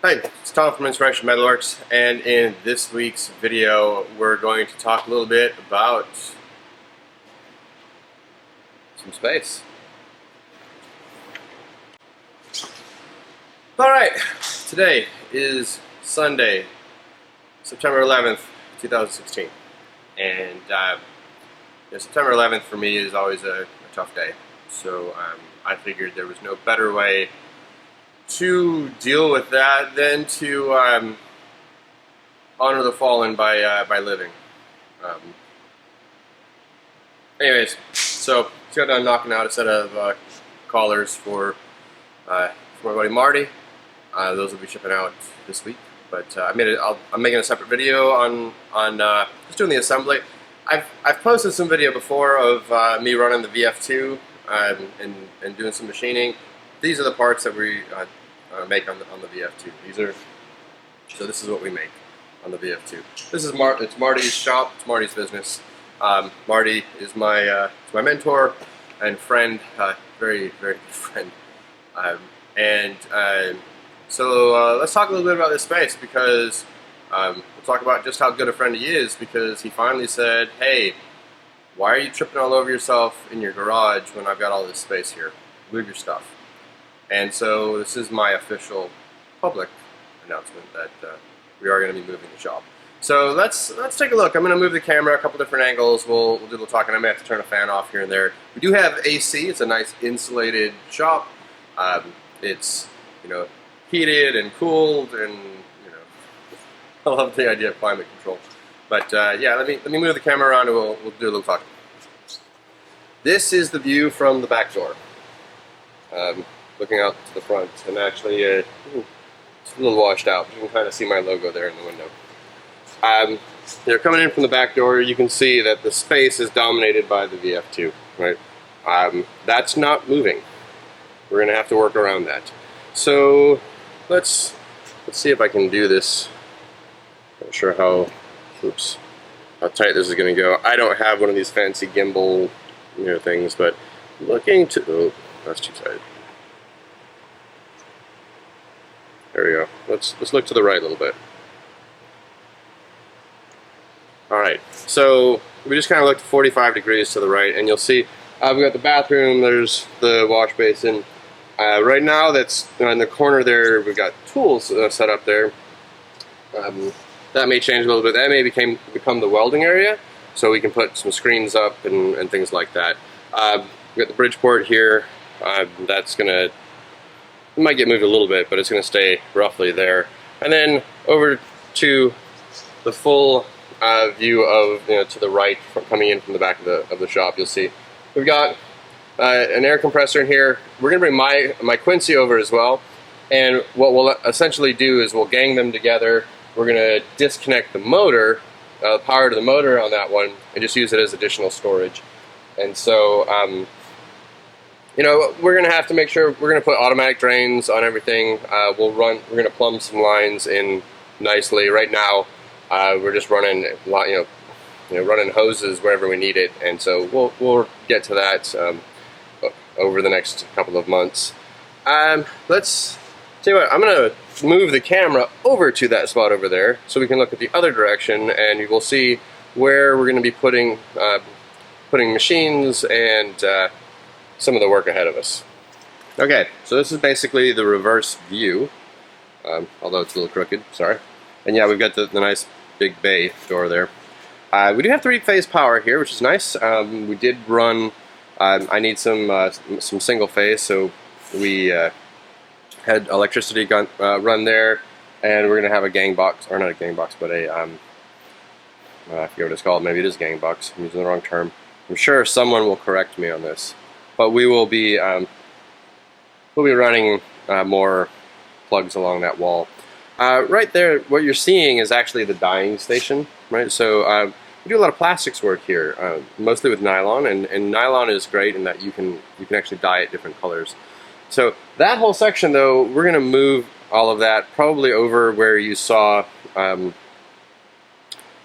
Hi, it's Tom from Inspiration Metalworks, and in this week's video we're going to talk a little bit about some space. Alright, today is Sunday, September 11th, 2016, and September 11th for me is always a tough day, so I figured there was no better way to deal with that than to honor the fallen by living. Anyways, so just got done knocking out a set of collars for my buddy Marty. Those will be shipping out this week. But I'm making a separate video on just doing the assembly. I've posted some video before of me running the VF2 and doing some machining. These are the parts that we make on the VF2. So this is what we make on the VF2. This is it's Marty's shop. It's Marty's business. Marty is my mentor and friend, very very good friend. So let's talk a little bit about this space, because we'll talk about just how good a friend he is, because he finally said, "Hey, why are you tripping all over yourself in your garage when I've got all this space here? Move your stuff." And so this is my official public announcement that we are going to be moving the shop. So let's take a look. I'm going to move the camera a couple different angles. We'll do a little talking. I may have to turn a fan off here and there. We do have AC. It's a nice insulated shop. It's heated and cooled, and I love the idea of climate control. But yeah, let me move the camera around and we'll do a little talking. This is the view from the back door. Looking out to the front, and actually it's a little washed out. You can kind of see my logo there in the window. They're coming in from the back door. You can see that the space is dominated by the VF2, right? That's not moving. We're going to have to work around that. So let's see if I can do this. Not sure how tight this is going to go. I don't have one of these fancy gimbal things, but looking to, oh, that's too tight. There we go. Let's look to the right a little bit. Alright, so we just kind of looked 45 degrees to the right, and you'll see we've got the bathroom, there's the wash basin. Right now, that's in the corner there, we've got tools set up there. That may change a little bit. That may become the welding area, so we can put some screens up and things like that. We've got the Bridgeport here. That's going to, it might get moved a little bit, but it's going to stay roughly there. And then over to the full view of, to the right, coming in from the back of the shop, you'll see we've got an air compressor in here. We're going to bring my Quincy over as well, and what we'll essentially do is we'll gang them together. We're going to disconnect the motor, power to the motor on that one, and just use it as additional storage. And so we're going to have to make sure we're going to put automatic drains on everything. We're going to plumb some lines in nicely. Right now, we're just running, running hoses wherever we need it, and so we'll get to that over the next couple of months. Let's tell you what. I'm going to move the camera over to that spot over there, so we can look at the other direction, and you will see where we're going to be putting machines and some of the work ahead of us. Okay, so this is basically the reverse view, although it's a little crooked, sorry. And yeah, we've got the nice big bay door there. We do have 3-phase power here, which is nice. We did run, I need some single phase, so we had electricity run there, and we're going to have a gang box, or not a gang box, but a, I forget what it's called, maybe it is gang box, I'm using the wrong term. I'm sure someone will correct me on this. But we will be running more plugs along that wall. Right there, what you're seeing is actually the dyeing station, right? So we do a lot of plastics work here, mostly with nylon, and nylon is great in that you can actually dye it different colors. So that whole section, though, we're going to move all of that probably over where you saw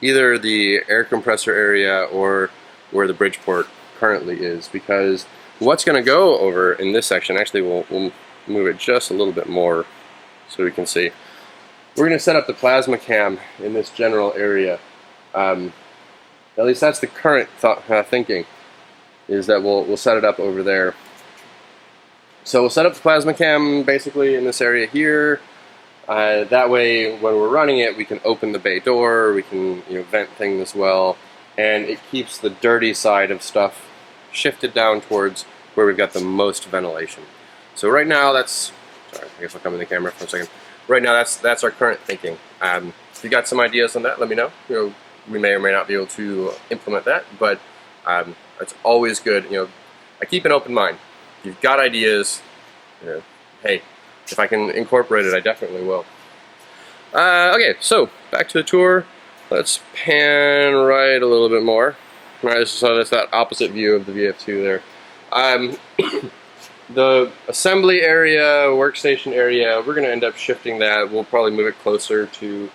either the air compressor area or where the Bridgeport currently is, because what's going to go over in this section, actually we'll move it just a little bit more so we can see. we're going to set up the plasma cam in this general area. At least that's the current thinking, is that we'll set it up over there. So we'll set up the plasma cam basically in this area here. That way, when we're running it, we can open the bay door, we can vent things as well, and it keeps the dirty side of stuff shifted down towards where we've got the most ventilation. So right now, sorry, I guess I'll come in the camera for a second. Right now, that's our current thinking. If you got some ideas on that, let me know. We may or may not be able to implement that, but it's always good. I keep an open mind. If you've got ideas, hey, if I can incorporate it, I definitely will. Okay, so back to the tour. Let's pan right a little bit more. All right, so that's that opposite view of the VF2 there. The assembly area, workstation area, we're going to end up shifting that. We'll probably move it closer to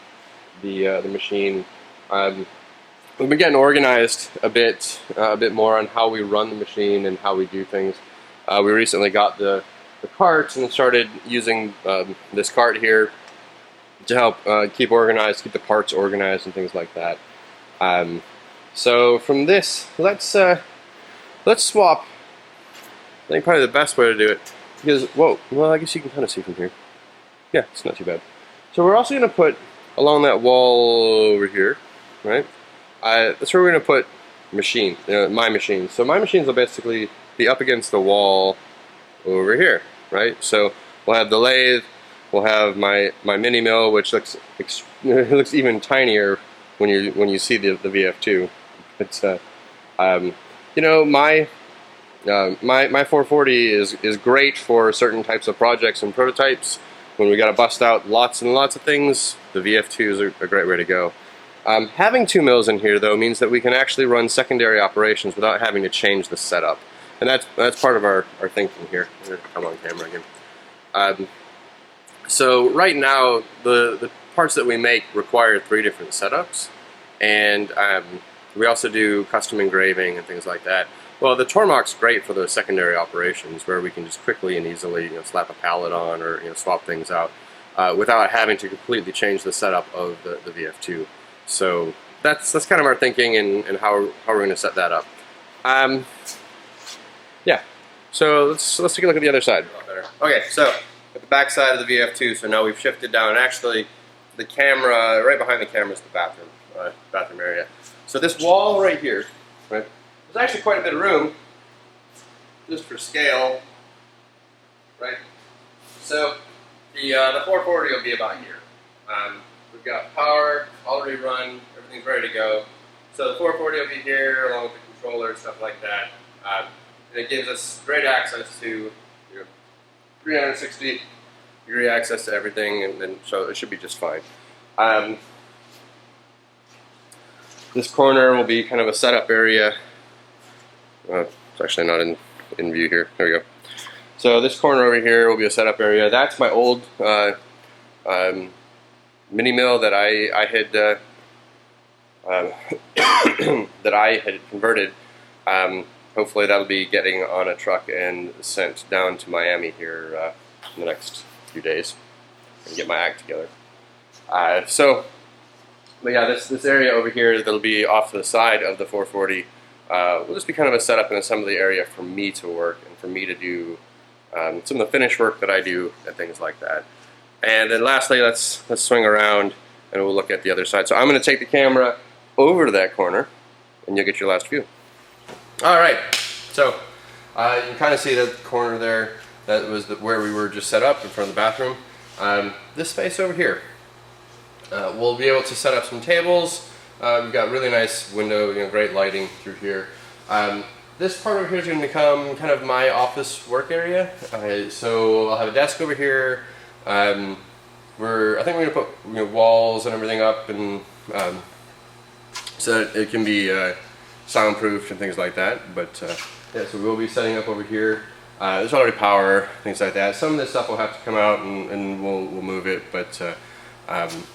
the machine. We've been getting organized a bit more on how we run the machine and how we do things. We recently got the carts and started using this cart here to help keep organized, keep the parts organized and things like that. So from this, let's swap. I think probably the best way to do it, because, whoa, well, I guess you can kind of see from here. Yeah, it's not too bad. So we're also going to put along that wall over here, right? That's where we're going to put my machine. So my machines will basically be up against the wall over here, right? So we'll have the lathe, we'll have my mini mill, which looks looks even tinier when you see the VF2. It's my 440 is great for certain types of projects and prototypes. When we got to bust out lots and lots of things, the VF2 is a great way to go. Having two mills in here, though, means that we can actually run secondary operations without having to change the setup. And that's part of our thinking here. I'm going to come on camera again. So right now, the parts that we make require 3 different setups. And we also do custom engraving and things like that. Well, the Tormach's great for those secondary operations where we can just quickly and easily slap a pallet on or swap things out without having to completely change the setup of the VF2. So that's kind of our thinking and how we're going to set that up. Yeah. So let's take a look at the other side. Okay, so at the back side of the VF2, so now we've shifted down. Actually, the camera, right behind the camera is the bathroom area. So this wall right here, right? There's actually quite a bit of room, just for scale, right? So the 440 will be about here. We've got power already run, everything's ready to go. So the 440 will be here along with the controller and stuff like that. And it gives us great access to 360-degree access to everything, and so it should be just fine. This corner will be kind of a setup area. It's actually not in view here. There we go. So this corner over here will be a setup area. That's my old mini mill that I had converted. Hopefully that'll be getting on a truck and sent down to Miami here in the next few days and get my act together. But yeah, this area over here that'll be off to the side of the 440 will just be kind of a setup and assembly area for me to work and for me to do some of the finish work that I do and things like that. And then lastly, let's swing around and we'll look at the other side. So I'm going to take the camera over to that corner and you'll get your last view. Alright, so you can kind of see the corner there. That was where we were just set up in front of the bathroom. This space over here, we'll be able to set up some tables. We've got really nice window, great lighting through here. This part over here is going to become kind of my office work area. So I'll have a desk over here. I think we're going to put walls and everything up, and so that it can be soundproofed and things like that. But yeah, so we'll be setting up over here. There's already power, things like that. Some of this stuff will have to come out and we'll move it, but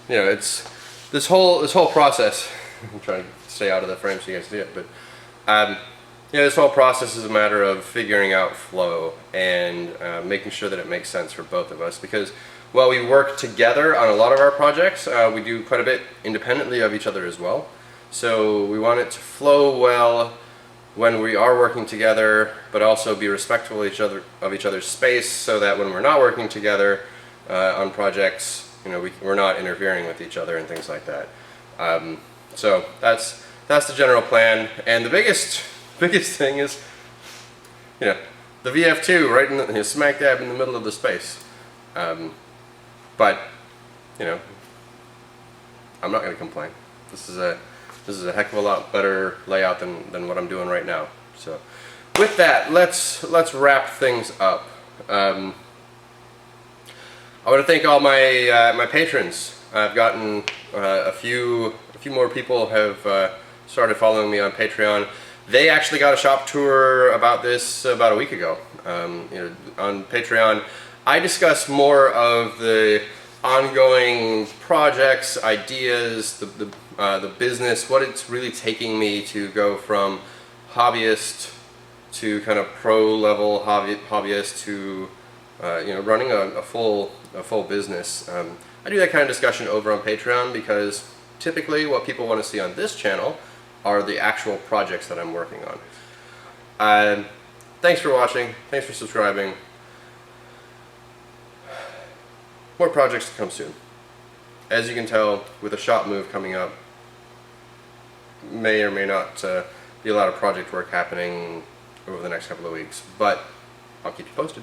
it's this whole process. I'm trying to stay out of the frame so you guys see it, but this whole process is a matter of figuring out flow and making sure that it makes sense for both of us, because while we work together on a lot of our projects, we do quite a bit independently of each other as well. So we want it to flow well when we are working together, but also be respectful of each other's space, so that when we're not working together on projects, we're not interfering with each other and things like that. So that's the general plan, and the biggest thing is, the VF2 right in the smack dab in the middle of the space. But I'm not going to complain. This is a heck of a lot better layout than what I'm doing right now. So with that, let's wrap things up. I want to thank all my patrons. I've gotten a few more people have started following me on Patreon. They actually got a shop tour about a week ago. On Patreon, I discuss more of the ongoing projects, ideas, the business, what it's really taking me to go from hobbyist to kind of pro level hobbyist to running a full business. I do that kind of discussion over on Patreon because typically what people want to see on this channel are the actual projects that I'm working on. Thanks for watching. Thanks for subscribing. More projects to come soon. As you can tell, with a shop move coming up, may or may not be a lot of project work happening over the next couple of weeks, but I'll keep you posted.